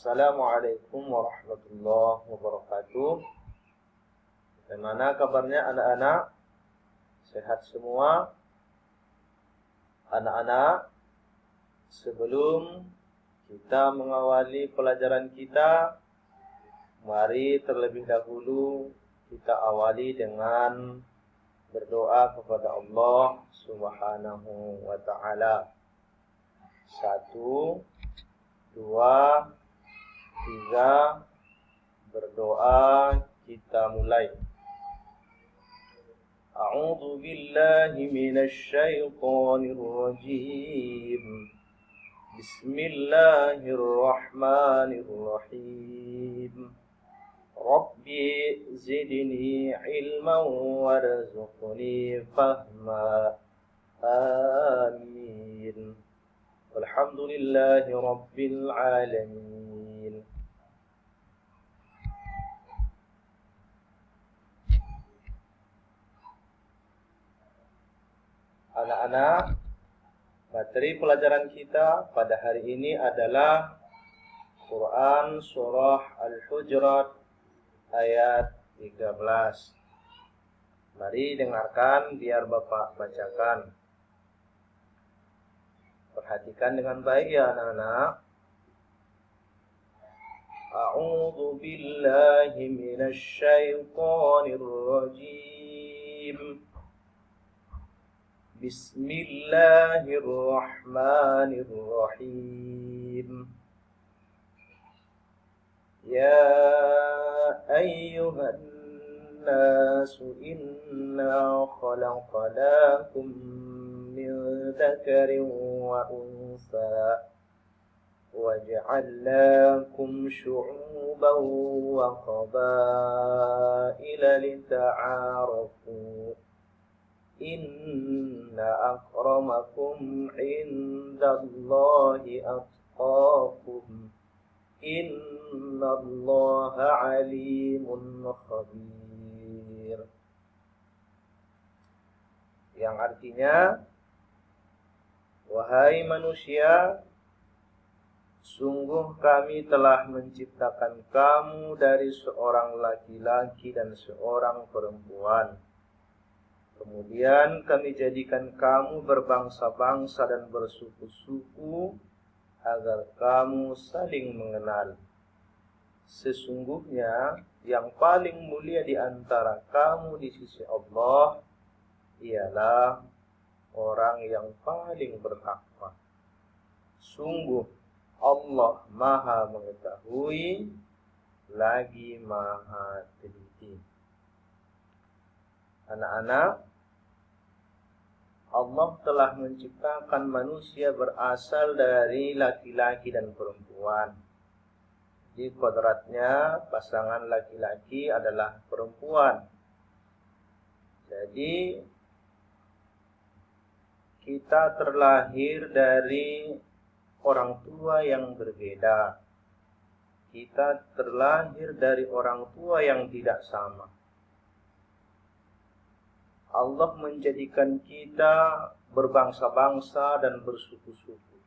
Assalamualaikum warahmatullahi wabarakatuh. Bagaimana kabarnya anak-anak? Sehat semua? Anak-anak, sebelum kita mengawali pelajaran kita, mari terlebih dahulu kita awali dengan berdoa kepada Allah Subhanahu wa ta'ala. 1, 2, 3, berdoa, kita mulai. A'udzu billahi minasy syaithanir rajim. Bismillahirrahmanirrahim. Rabbi zidni ilman warzuqni fahma. Amin. Alhamdulillahi rabbil alamin. Anak-anak, materi pelajaran kita pada hari ini adalah Quran Surah Al-Hujurat ayat 13. Mari dengarkan biar Bapak bacakan. Perhatikan dengan baik ya anak-anak. A'udzu billahi minasy syaithanir rajim. Bismillahirrahmanirrahim. Ya ayyuhan nasu inna khalaqnakum min dzakarin wa unsa waja'alnakum syu'uban wa qabaila lita'arafu. Inna akramakum indallahi atqakum. Innallaha alimun khabir. Yang artinya, wahai manusia, sungguh kami telah menciptakan kamu dari seorang laki-laki dan seorang perempuan. Kemudian kami jadikan kamu berbangsa-bangsa dan bersuku-suku agar kamu saling mengenal. Sesungguhnya yang paling mulia di antara kamu di sisi Allah ialah orang yang paling bertakwa. Sungguh Allah Maha mengetahui lagi Maha teliti. Anak-anak, Allah telah menciptakan manusia berasal dari laki-laki dan perempuan. Di kodratnya pasangan laki-laki adalah perempuan. Jadi kita terlahir dari orang tua yang berbeda. Kita terlahir dari orang tua yang tidak sama. Allah menjadikan kita berbangsa-bangsa dan bersuku-suku.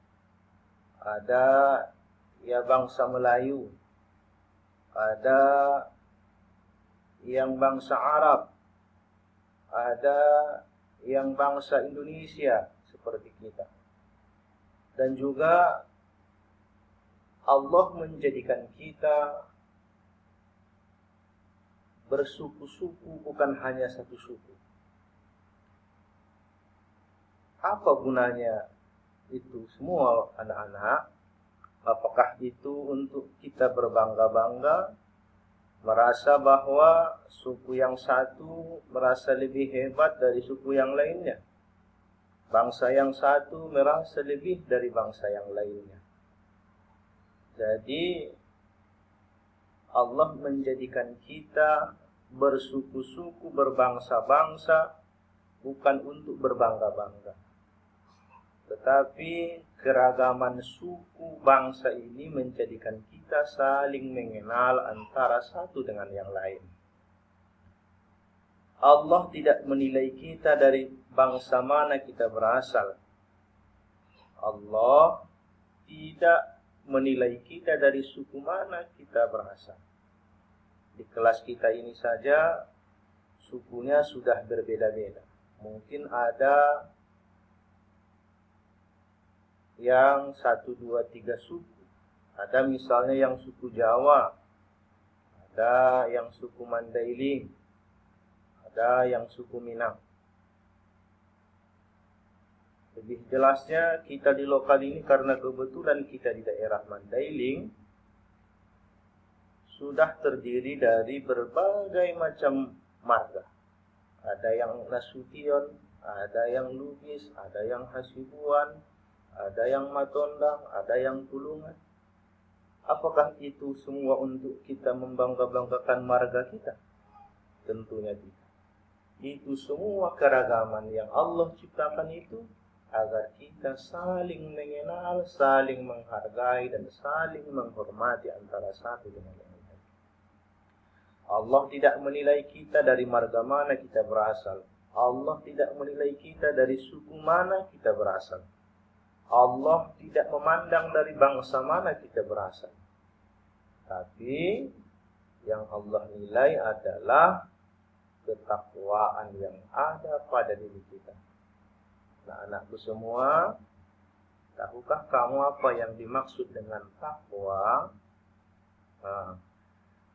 Ada ya bangsa Melayu, ada yang bangsa Arab, ada yang bangsa Indonesia seperti kita. Dan juga Allah menjadikan kita bersuku-suku, bukan hanya satu suku. Apa gunanya itu semua anak-anak? Apakah itu untuk kita berbangga-bangga, merasa bahwa suku yang satu merasa lebih hebat dari suku yang lainnya? Bangsa yang satu merasa lebih dari bangsa yang lainnya. Jadi Allah menjadikan kita bersuku-suku, berbangsa-bangsa, bukan untuk berbangga-bangga. Tetapi keragaman suku bangsa ini menjadikan kita saling mengenal antara satu dengan yang lain. Allah tidak menilai kita dari bangsa mana kita berasal. Allah tidak menilai kita dari suku mana kita berasal. Di kelas kita ini saja sukunya sudah berbeda-beda. Mungkin ada yang 1, 2, 3 suku. Ada misalnya yang suku Jawa, ada yang suku Mandailing, ada yang suku Minang. Lebih jelasnya kita di lokal ini karena kebetulan kita di daerah Mandailing sudah terdiri dari berbagai macam marga. Ada yang Nasution, ada yang Lubis, ada yang Hasibuan, ada yang Matondang, ada yang Tulungan. Apakah itu semua untuk kita membangga-banggakan marga kita? Tentunya tidak. Itu semua keragaman yang Allah ciptakan itu agar kita saling mengenal, saling menghargai, dan saling menghormati antara satu dengan yang lain. Allah tidak menilai kita dari marga mana kita berasal. Allah tidak menilai kita dari suku mana kita berasal. Allah tidak memandang dari bangsa mana kita berasal. Tapi yang Allah nilai adalah ketakwaan yang ada pada diri kita. Nah, anakku semua, tahukah kamu apa yang dimaksud dengan takwa? Nah,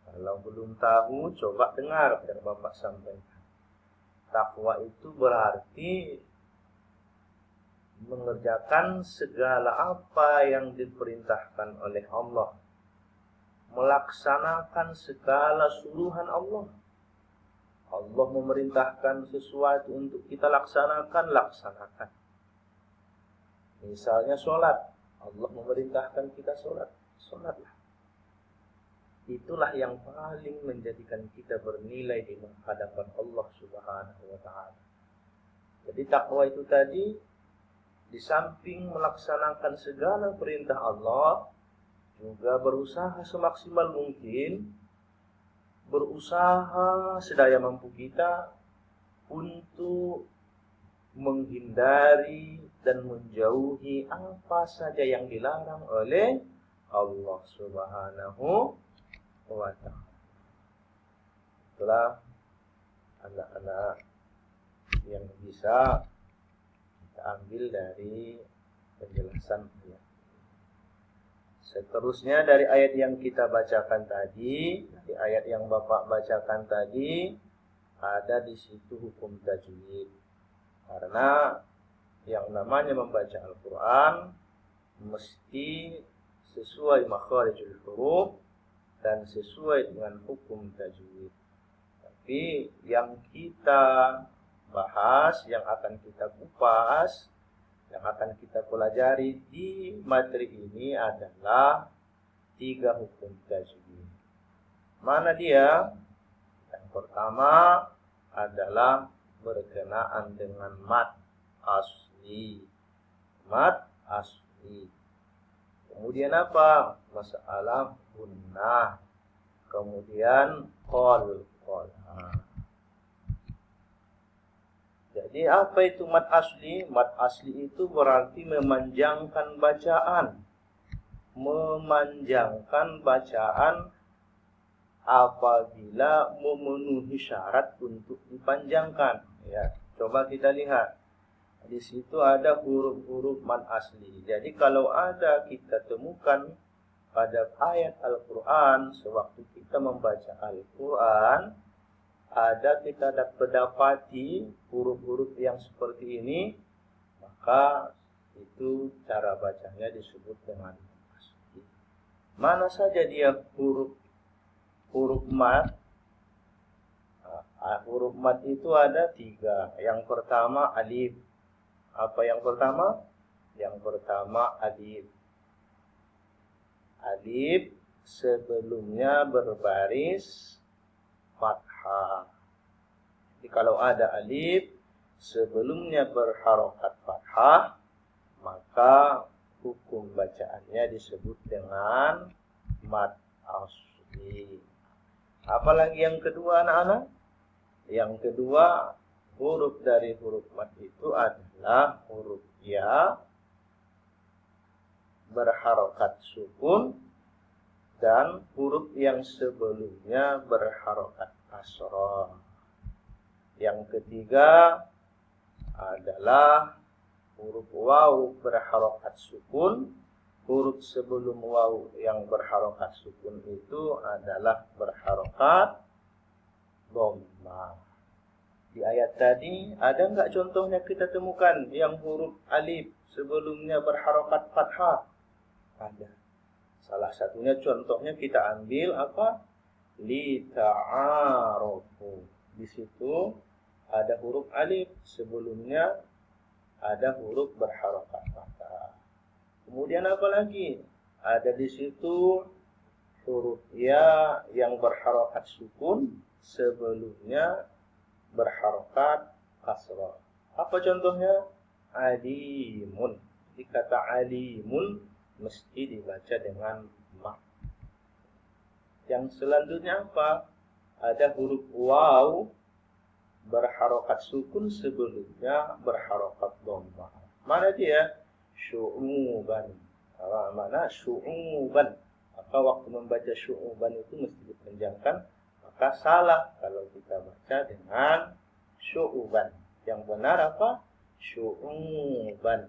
kalau belum tahu, coba dengar yang Bapak sampaikan. Takwa itu berarti mengerjakan segala apa yang diperintahkan oleh Allah, melaksanakan segala suruhan Allah. Allah memerintahkan sesuatu untuk kita laksanakan, laksanakan. Misalnya sholat, Allah memerintahkan kita sholat, sholatlah. Itulah yang paling menjadikan kita bernilai di hadapan Allah Subhanahu wa Ta'ala. Jadi takwa itu tadi, di samping melaksanakan segala perintah Allah, juga berusaha semaksimal mungkin, berusaha sedaya mampu kita untuk menghindari dan menjauhi apa saja yang dilarang oleh Allah Subhanahu wa Ta'ala. Itulah anak-anak yang bisa kita ambil dari penjelasan ayat. Seterusnya dari ayat yang kita bacakan tadi, di ayat yang Bapak bacakan tadi, ada di situ hukum tajwid. Karena yang namanya membaca Al-Quran mesti sesuai makharijul huruf dan sesuai dengan hukum tajwid. Tapi yang kita bahas, yang akan kita kupas, yang akan kita pelajari di materi ini adalah 3 hukum tajwid. Mana dia? Yang pertama adalah berkenaan dengan mad asli. Mad asli. Kemudian apa? Masalah gunnah. Kemudian qol. Jadi apa itu mad asli? Mad asli itu berarti memanjangkan bacaan. Memanjangkan bacaan apabila memenuhi syarat untuk dipanjangkan. Ya, coba kita lihat. Di situ ada huruf-huruf mad asli. Jadi kalau ada kita temukan pada ayat Al-Quran, sewaktu kita membaca Al-Quran, ada kita dapati huruf-huruf yang seperti ini, maka itu cara bacanya disebut dengan asli. Mana saja dia huruf mad? Huruf mad itu ada 3. Yang pertama alif. Apa yang pertama? Yang pertama alif. Alif sebelumnya berbaris fathah. Jadi kalau ada alif sebelumnya berharokat fathah, maka hukum bacaannya disebut dengan mad asli. Apalagi yang kedua anak-anak? Yang kedua, huruf dari huruf mad itu adalah huruf ya berharokat sukun dan huruf yang sebelumnya berharokat kasrah. Yang ketiga adalah huruf waw berharokat sukun. Huruf sebelum waw yang berharokat sukun itu adalah berharokat dhammah. Di ayat tadi ada nggak contohnya kita temukan yang huruf alif sebelumnya berharokat fathah? Ada. Salah satunya contohnya kita ambil apa? Li ta'arufu. Di situ ada huruf alif, sebelumnya ada huruf berharokat fathah. Kemudian apa lagi? Ada di situ huruf ya yang berharokat sukun, sebelumnya berharokat kasrah. Apa contohnya? Alimun. Jadi kata alimun mesti dibaca dengan ma. Yang selanjutnya apa? Ada huruf waw berharokat sukun, sebelumnya berharokat dhammah. Mana dia? Syu'uban. Mana syu'uban? Maka waktu membaca syu'uban itu mesti dipanjangkan, maka salah kalau kita baca dengan syu'uban. Yang benar apa? Syu'uban.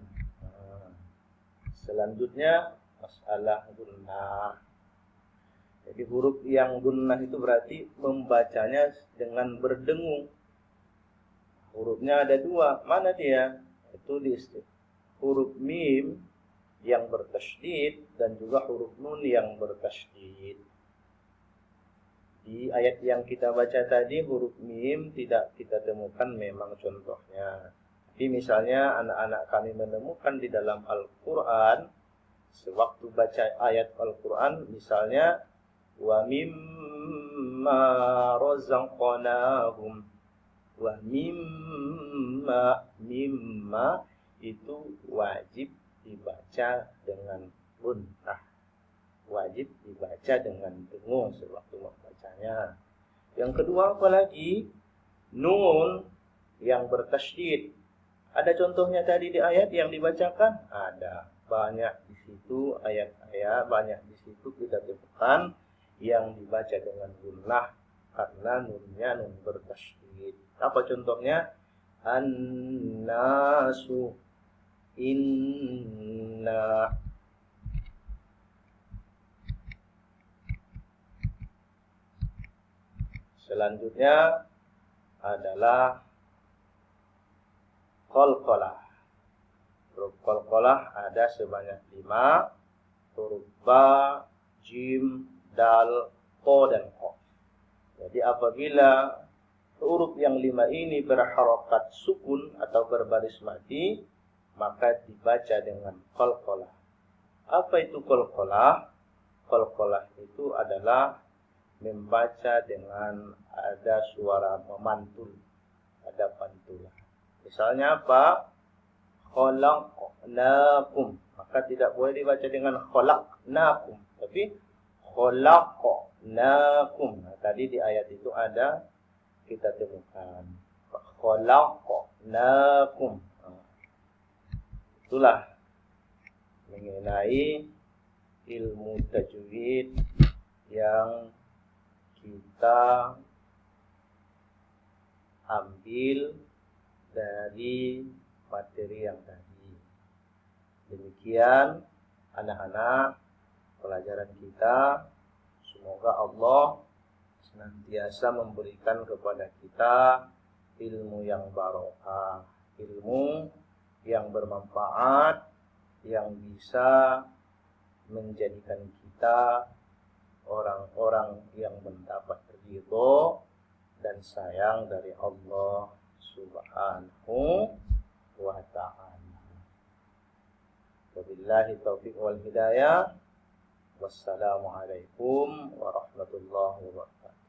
Selanjutnya masalah gunnah. Jadi huruf yang gunnah itu berarti membacanya dengan berdengung. Hurufnya ada dua. Mana dia? Itu di huruf mim yang bertasydid dan juga huruf nun yang bertasydid. Di ayat yang kita baca tadi huruf mim tidak kita temukan memang contohnya. Tapi misalnya anak-anak kami menemukan di dalam Al-Quran, sewaktu baca ayat Al-Quran misalnya wa mimma razaqnahum, wa mimma itu wajib dibaca dengan gunnah, wajib dibaca dengan dengung sewaktu membacanya. Yang kedua apalagi? Nun yang bertasydid. Ada contohnya tadi di ayat yang dibacakan? Ada. Banyak di situ ayat-ayat, banyak di situ kita temukan yang dibaca dengan gunnah karena nunnya nun bertasydid. Apa contohnya? An-nasu, inna. Selanjutnya adalah qalqalah. Huruf qalqalah ada sebanyak 5. Huruf ba, jim, dal, ko, dan qaf. Jadi apabila huruf yang 5 ini berharokat sukun atau berbaris mati, maka dibaca dengan qalqalah. Apa itu qalqalah? Qalqalah itu adalah membaca dengan ada suara memantul, ada pantulan. Misalnya apa? Khalaqnakum. Maka tidak boleh dibaca dengan khalaqnakum, tapi khalaqnakum. Nah, tadi di ayat itu ada kita temukan khalaqnakum. Itulah mengenai ilmu tajwid yang kita ambil dari materi yang tadi. Demikian anak-anak pelajaran kita. Semoga Allah senantiasa memberikan kepada kita ilmu yang barokah, ilmu yang bermanfaat, yang bisa menjadikan kita orang-orang yang mendapat ridho dan sayang dari Allah Subhanahu wa ta'ala. Wabillahi taufiq wal hidayah. Wassalamualaikum warahmatullahi wabarakatuh.